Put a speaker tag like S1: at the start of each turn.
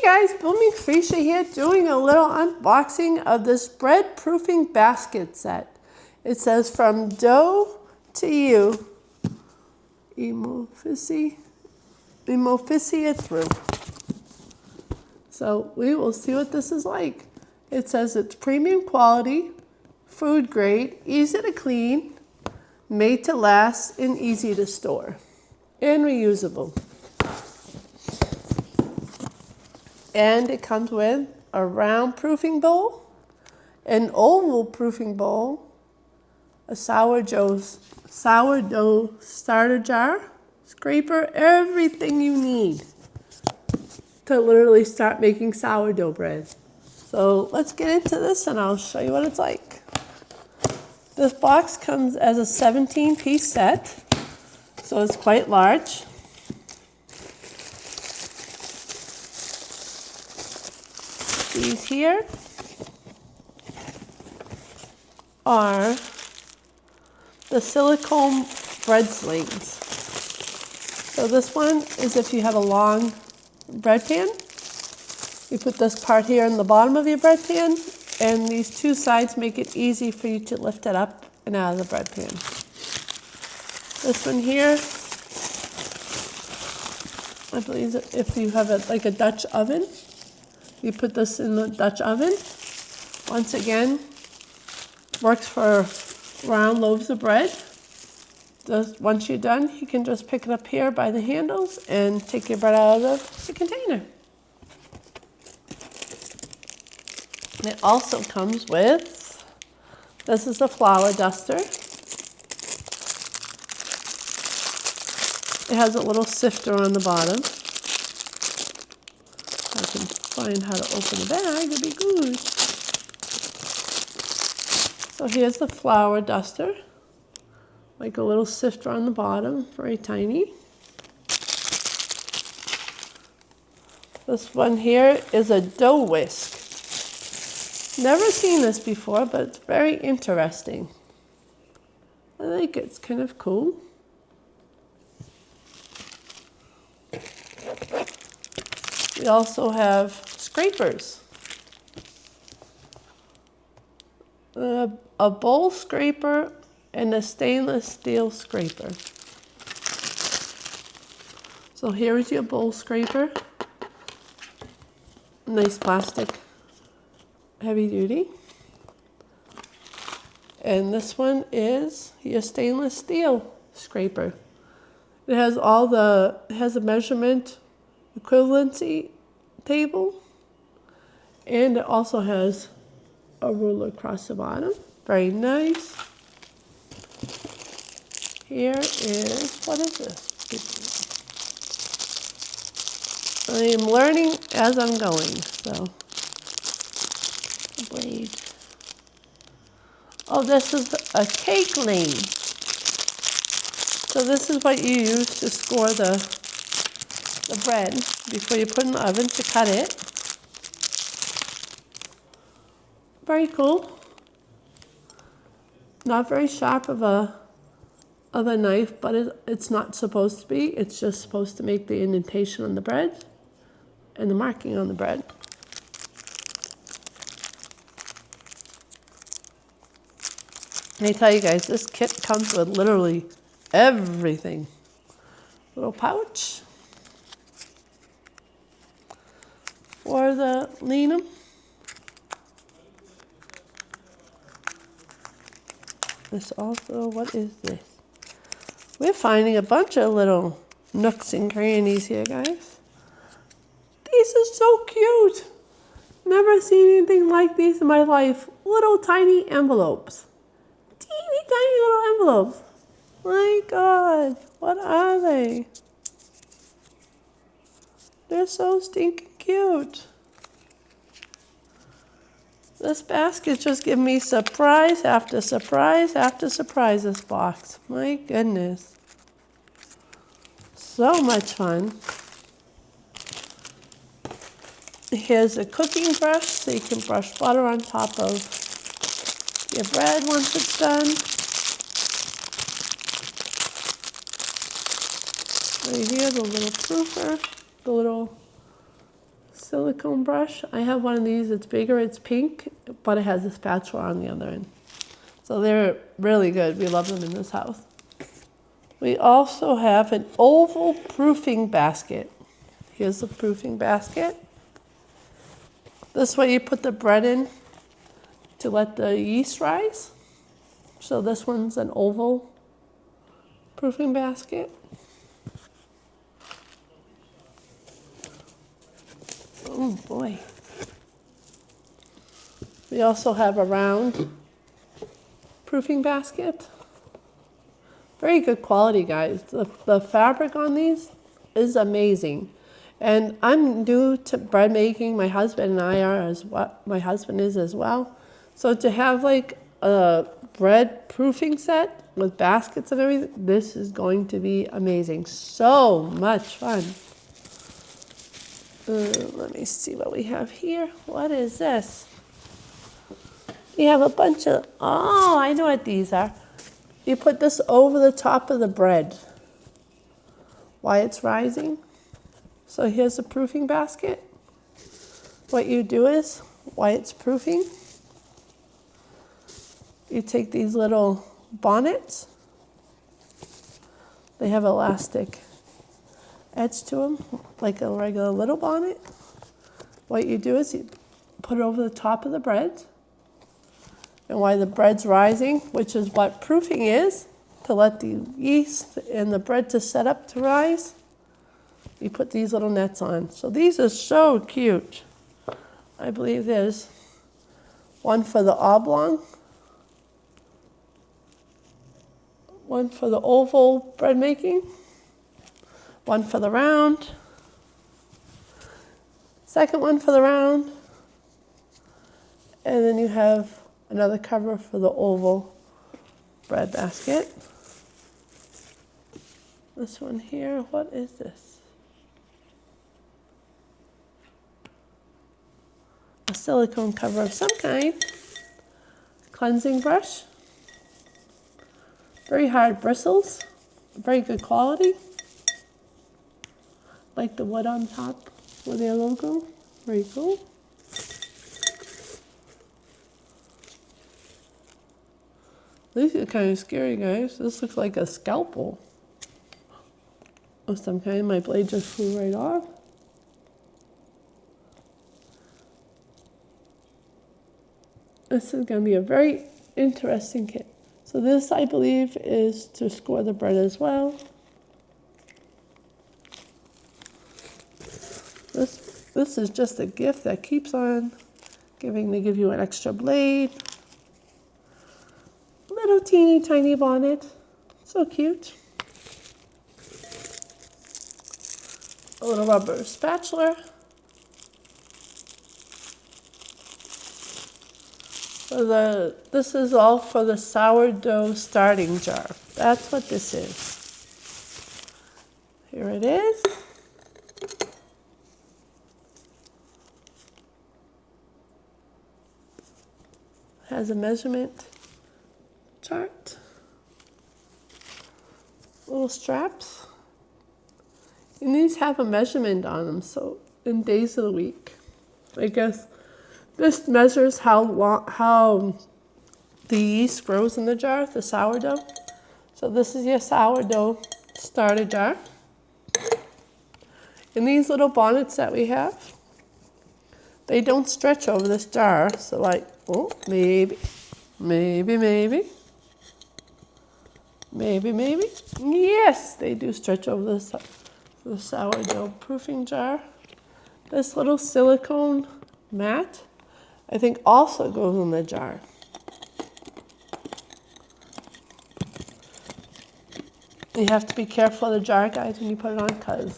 S1: guys, Booming Felicia here doing a little unboxing of this bread proofing basket set. It says from dough to you, Emofficia through. So we will see what this is like. It says it's premium quality, food grade, easy to clean, made to last, and easy to store, and reusable. And it comes with a round proofing bowl, an oval proofing bowl, a sourdough starter jar, scraper, everything you need to literally start making sourdough bread. So let's get into this and I'll show you what it's like. This box comes as a 17-piece set, so it's quite large. These here are the silicone bread slings. So this one is if you have a long bread pan. You put this part here in the bottom of your bread pan, and these two sides make it easy for you to lift it up and out of the bread pan. This one here, I believe if you have like a Dutch oven, you put this in the Dutch oven. Once again, works for round loaves of bread. Just once you're done, you can just pick it up here by the handles and take your bread out of the container. It also comes with, this is the flour duster. It has a little sifter on the bottom. I can find how to open the bag, it'd be good. So here's the flour duster, like a little sifter on the bottom, very tiny. This one here is a dough whisk. Never seen this before, but it's very interesting. I think it's kind of cool. We also have scrapers. A bowl scraper and a stainless steel scraper. So here is your bowl scraper. Nice plastic, heavy duty. And this one is your stainless steel scraper. It has a measurement equivalency table, and it also has a ruler across the bottom. Very nice. Here is, what is this? I am learning as I'm going, so. Blade. Oh, this is a cake lane. So this is what you use to score the bread before you put it in the oven to cut it. Very cool. Not very sharp of a knife, but it's not supposed to be. It's just supposed to make the indentation on the bread and the marking on the bread. I tell you guys, this kit comes with literally everything. Little pouch for the linum. This also, what is this? We're finding a bunch of little nooks and crannies here, guys. These are so cute. Never seen anything like these in my life. Little tiny envelopes. Teeny tiny little envelopes. My God, what are they? They're so stinking cute. This basket just gives me surprise after surprise after surprise, this box. My goodness. So much fun. Here's a cooking brush so you can brush butter on top of your bread once it's done. Right here, the little proofer, the little silicone brush. I have one of these. It's bigger, it's pink, but it has a spatula on the other end. So they're really good. We love them in this house. We also have an oval proofing basket. Here's the proofing basket. This way you put the bread in to let the yeast rise. So this one's an oval proofing basket. Oh boy. We also have a round proofing basket. Very good quality, guys. The fabric on these is amazing. And I'm new to bread making. My husband and I are as well. My husband is as well. So to have like a bread proofing set with baskets and everything, this is going to be amazing. So much fun. Let me see what we have here. What is this? We have a bunch of, oh, I know what these are. You put this over the top of the bread while it's rising. So here's a proofing basket. What you do is, while it's proofing, you take these little bonnets. They have elastic edge to them, like a regular little bonnet. What you do is you put it over the top of the bread. And while the bread's rising, which is what proofing is, to let the yeast and the bread to set up to rise, you put these little nets on. So these are so cute. I believe there's one for the oblong, one for the oval bread making, one for the round, second one for the round, and then you have another cover for the oval bread basket. This one here, what is this? A silicone cover of some kind. Cleansing brush. Very hard bristles. Very good quality. Like the wood on top with their logo. Very cool. These are kind of scary, guys. This looks like a scalpel of some kind. My blade just flew right off. This is going to be a very interesting kit. So this, I believe, is to score the bread as well. This is just a gift that keeps on giving. They give you an extra blade. Little teeny tiny bonnet. So cute. A little rubber spatula. This is all for the sourdough starting jar. That's what this is. Here it is. Has a measurement chart. Little straps. And these have a measurement on them, so in days of the week. I guess this measures how the yeast grows in the jar, the sourdough. So this is your sourdough starter jar. And these little bonnets that we have, they don't stretch over this jar. So like, oh, maybe. Yes, they do stretch over the sourdough proofing jar. This little silicone mat, I think, also goes in the jar. You have to be careful of the jar, guys, when you put it on, because